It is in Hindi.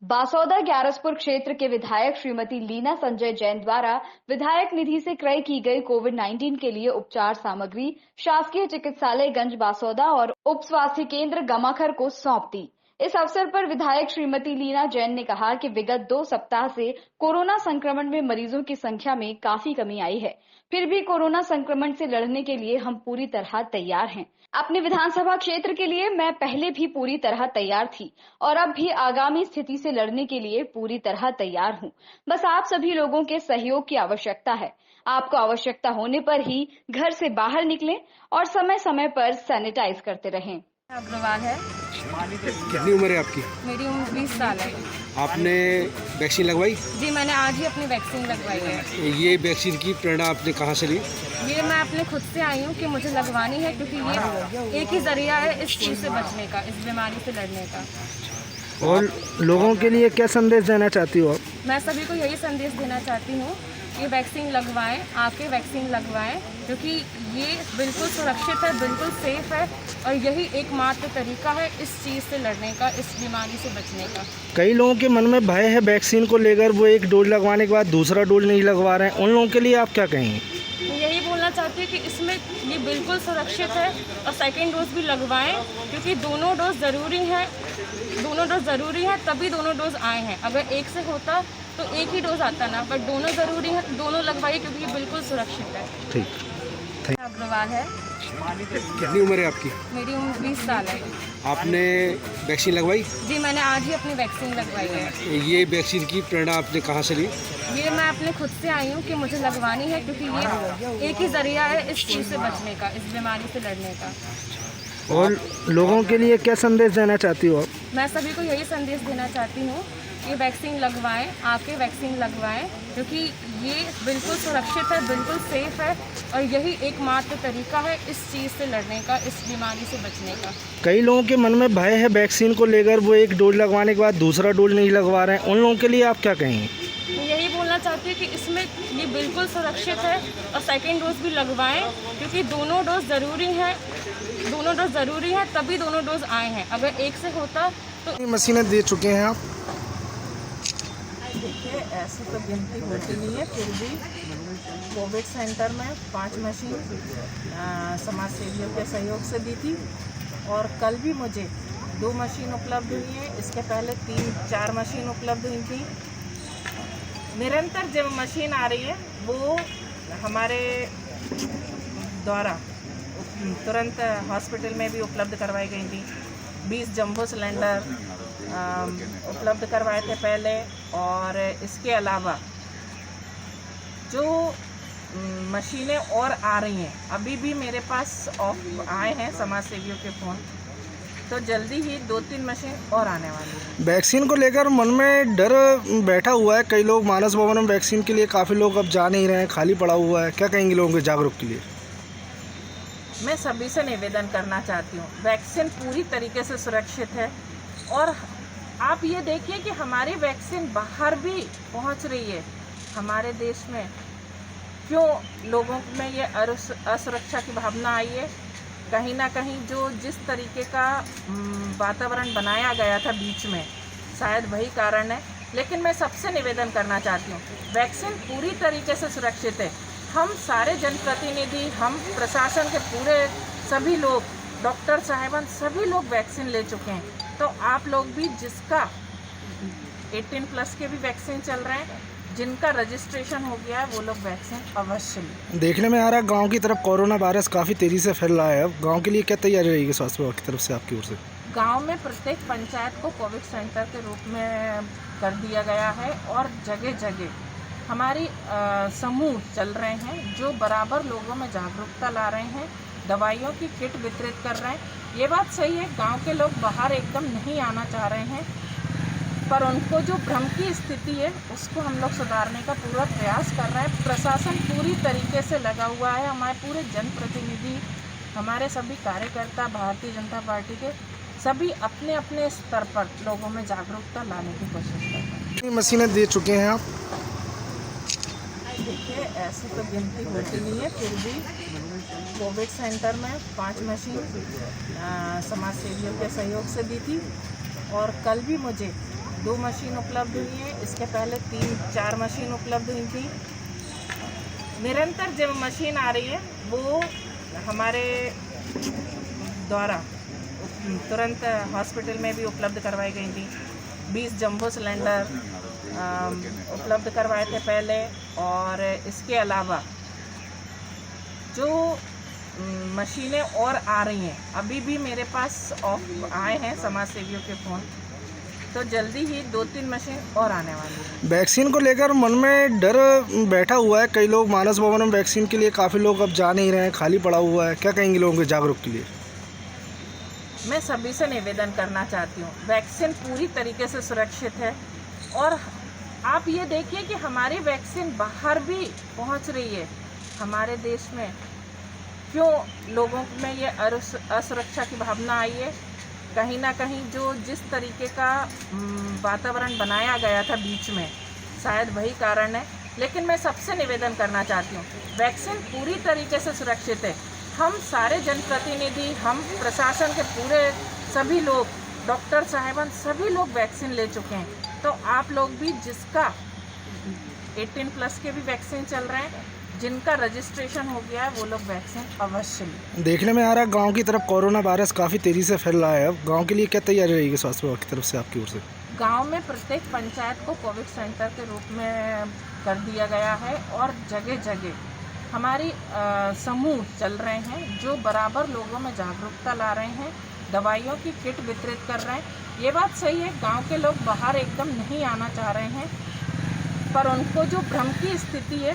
बासौदा ग्यारसपुर क्षेत्र के विधायक श्रीमती लीना संजय जैन द्वारा विधायक निधि से क्रय की गई कोविड-19 के लिए उपचार सामग्री शासकीय चिकित्सालय गंज बासौदा और उप स्वास्थ्य केंद्र गमाखर को सौंप दी। इस अवसर पर विधायक श्रीमती लीना जैन ने कहा कि विगत 2 सप्ताह से कोरोना संक्रमण में मरीजों की संख्या में काफी कमी आई है। फिर भी कोरोना संक्रमण से लड़ने के लिए हम पूरी तरह तैयार हैं। अपने विधानसभा क्षेत्र के लिए मैं पहले भी पूरी तरह तैयार थी और अब भी आगामी स्थिति से लड़ने के लिए पूरी तरह तैयार हूं। बस आप सभी लोगों के सहयोग की आवश्यकता है। आपको आवश्यकता होने पर ही घर से बाहर निकलें और समय समय पर सैनिटाइज करते रहें। अग्रवाल है। कितनी उम्र है आपकी? मेरी उम्र 20 साल है। आपने वैक्सीन लगवाई? जी, मैंने आज ही अपनी वैक्सीन लगवाई है। ये वैक्सीन की प्रेरणा आपने कहाँ से ली? ये मैं अपने खुद से आई हूँ कि मुझे लगवानी है, क्योंकि ये एक ही जरिया है इस चीज़ से बचने का, इस बीमारी से लड़ने का। और लोगों के लिए क्या संदेश देना चाहती हो आप? मैं सभी को यही संदेश देना चाहती हूँ कि वैक्सीन लगवाएं, आके वैक्सीन लगवाएं, क्योंकि ये बिल्कुल सुरक्षित है, बिल्कुल सेफ है और यही एकमात्र तरीका है इस चीज़ से लड़ने का, इस बीमारी से बचने का। कई लोगों के मन में भय है वैक्सीन को लेकर, वो एक डोज लगवाने के बाद दूसरा डोज नहीं लगवा रहे हैं, उन लोगों के लिए आप क्या कहेंगे? यही बोलना चाहती हूँ कि इसमें ये बिल्कुल सुरक्षित है और सेकेंड डोज भी लगवाएं, क्योंकि दोनों डोज ज़रूरी है। दोनों डोज ज़रूरी है, तभी दोनों डोज आए हैं। अगर एक से होता तो एक ही डोज आता ना, पर दोनों ज़रूरी है तो दोनों लगवाइए, क्योंकि ये बिल्कुल सुरक्षित है। ठीक। अग्रवाल है। कितनी उम्र है आपकी? मेरी उम्र 20 साल है। आपने वैक्सीन लगवाई? जी, मैंने आज ही अपनी वैक्सीन लगवाई है। ये वैक्सीन की प्रेरणा आपने कहाँ से ली? ये मैं अपने खुद से आई हूँ कि मुझे लगवानी है, क्योंकि ये एक ही जरिया है इस चीज़ से बचने का, इस बीमारी से लड़ने का। और लोगों के लिए क्या संदेश देना चाहती हो आप? मैं सभी को यही संदेश देना चाहती हूँ कि वैक्सीन लगवाएं, आके वैक्सीन लगवाएं, क्योंकि ये बिल्कुल सुरक्षित है, बिल्कुल सेफ है और यही एकमात्र तरीका है इस चीज़ से लड़ने का, इस बीमारी से बचने का। कई लोगों के मन में भय है वैक्सीन को लेकर, वो एक डोज लगवाने के बाद दूसरा डोज नहीं लगवा रहे हैं, उन लोगों के लिए आप क्या कहेंगे? यही बोलना चाहती हूँ कि इसमें ये बिल्कुल सुरक्षित है और सेकेंड डोज भी लगवाएं, क्योंकि दोनों डोज ज़रूरी है। दोनों डोज ज़रूरी है, तभी दोनों डोज आए हैं। अगर एक से होता तो। मशीनें दे चुके हैं आप? देखिए, ऐसे तो गिनती होती नहीं है, फिर भी कोविड सेंटर में 5 मशीन समाज सेवियों के सहयोग से दी थी और कल भी मुझे 2 मशीन उपलब्ध हुई है। इसके पहले 3-4 मशीन उपलब्ध हुई थी। निरंतर जब मशीन आ रही है वो हमारे द्वारा तुरंत हॉस्पिटल में भी उपलब्ध करवाई गई थी। 20 जंबो सिलेंडर उपलब्ध करवाए थे पहले, और इसके अलावा जो मशीनें और आ रही हैं, अभी भी मेरे पास आए हैं समाज सेवियों के फ़ोन, तो जल्दी ही 2-3 मशीन और आने वाली है। वैक्सीन को लेकर मन में डर बैठा हुआ है, कई लोग मानस भवन में वैक्सीन के लिए काफ़ी लोग अब जा नहीं रहे हैं, खाली पड़ा हुआ है, क्या कहेंगे लोगों के जागरूक के लिए? मैं सभी से निवेदन करना चाहती हूँ, वैक्सीन पूरी तरीके से सुरक्षित है और आप ये देखिए कि हमारी वैक्सीन बाहर भी पहुँच रही है। हमारे देश में क्यों लोगों में ये असुरक्षा की भावना आई है? कहीं ना कहीं जो जिस तरीके का वातावरण बनाया गया था बीच में, शायद वही कारण है। लेकिन मैं सबसे निवेदन करना चाहती हूँ, वैक्सीन पूरी तरीके से सुरक्षित है। हम सारे जनप्रतिनिधि, हम प्रशासन के पूरे सभी लोग, डॉक्टर साहिबान, सभी लोग वैक्सीन ले चुके हैं। तो आप लोग भी, जिसका 18+ के भी वैक्सीन चल रहे हैं, जिनका रजिस्ट्रेशन हो गया है, वो लोग वैक्सीन अवश्य लें। देखने में आ रहा है गांव की तरफ कोरोना वायरस काफ़ी तेज़ी से फैल रहा है, अब गांव के लिए क्या तैयारी रहेगी स्वास्थ्य विभाग की तरफ से, आपकी ओर से? गांव में प्रत्येक पंचायत को कोविड सेंटर के रूप में कर दिया गया है और जगह जगह हमारी समूह चल रहे हैं जो बराबर लोगों में जागरूकता ला रहे हैं, दवाइयों की किट वितरित कर रहे हैं। ये बात सही है, गांव के लोग बाहर एकदम नहीं आना चाह रहे हैं, पर उनको जो भ्रम की स्थिति है उसको हम लोग सुधारने का पूरा प्रयास कर रहे हैं। प्रशासन पूरी तरीके से लगा हुआ है, हमारे पूरे जनप्रतिनिधि, हमारे सभी कार्यकर्ता, भारतीय जनता पार्टी के सभी अपने अपने स्तर पर लोगों में जागरूकता लाने की कोशिश कर रहे हैं। कितनी मशीनें दे चुके हैं आप? देखिए, ऐसे तो गिनती होती नहीं है, फिर भी कोविड सेंटर में 5 मशीन समाज सेवियों के सहयोग से दी थी और कल भी मुझे 2 मशीन उपलब्ध हुई हैं। इसके पहले 3-4 मशीन उपलब्ध हुई थी। निरंतर जब मशीन आ रही है वो हमारे द्वारा तुरंत हॉस्पिटल में भी उपलब्ध करवाई गई थी। 20 जंबो सिलेंडर उपलब्ध करवाए थे पहले, और इसके अलावा जो मशीनें और आ रही हैं, अभी भी मेरे पास आए हैं समाज सेवियों के फ़ोन, तो जल्दी ही 2-3 मशीन और आने वाली है। वैक्सीन को लेकर मन में डर बैठा हुआ है, कई लोग मानस भवन में वैक्सीन के लिए काफ़ी लोग अब जा नहीं रहे हैं, खाली पड़ा हुआ है, क्या कहेंगे लोगों के जागरूक के लिए? मैं सभी से निवेदन करना चाहती हूँ, वैक्सीन पूरी तरीके से सुरक्षित है। और आप ये देखिए कि हमारी वैक्सीन बाहर भी पहुँच रही है। हमारे देश में क्यों लोगों में ये असुरक्षा की भावना आई है? कहीं ना कहीं जो जिस तरीके का वातावरण बनाया गया था बीच में, शायद वही कारण है। लेकिन मैं सबसे निवेदन करना चाहती हूँ, वैक्सीन पूरी तरीके से सुरक्षित है। हम सारे जनप्रतिनिधि, हम प्रशासन के पूरे सभी लोग, डॉक्टर साहिबान, सभी लोग वैक्सीन ले चुके हैं। तो आप लोग भी, जिसका 18+ के भी वैक्सीन चल रहे हैं, जिनका रजिस्ट्रेशन हो गया है, वो लोग वैक्सीन अवश्य लें। देखने में आ रहा है गांव की तरफ कोरोना वायरस काफ़ी तेज़ी से फैल रहा है। अब गांव के लिए क्या तैयारी रहेगी स्वास्थ्य विभाग की तरफ से, आपकी ओर से? गांव में प्रत्येक पंचायत को कोविड सेंटर के रूप में कर दिया गया है, और जगह जगह हमारी समूह चल रहे हैं जो बराबर लोगों में जागरूकता ला रहे हैं, दवाइयों की किट वितरित कर रहे हैं। ये बात सही है, गांव के लोग बाहर एकदम नहीं आना चाह रहे हैं, पर उनको जो भ्रम की स्थिति है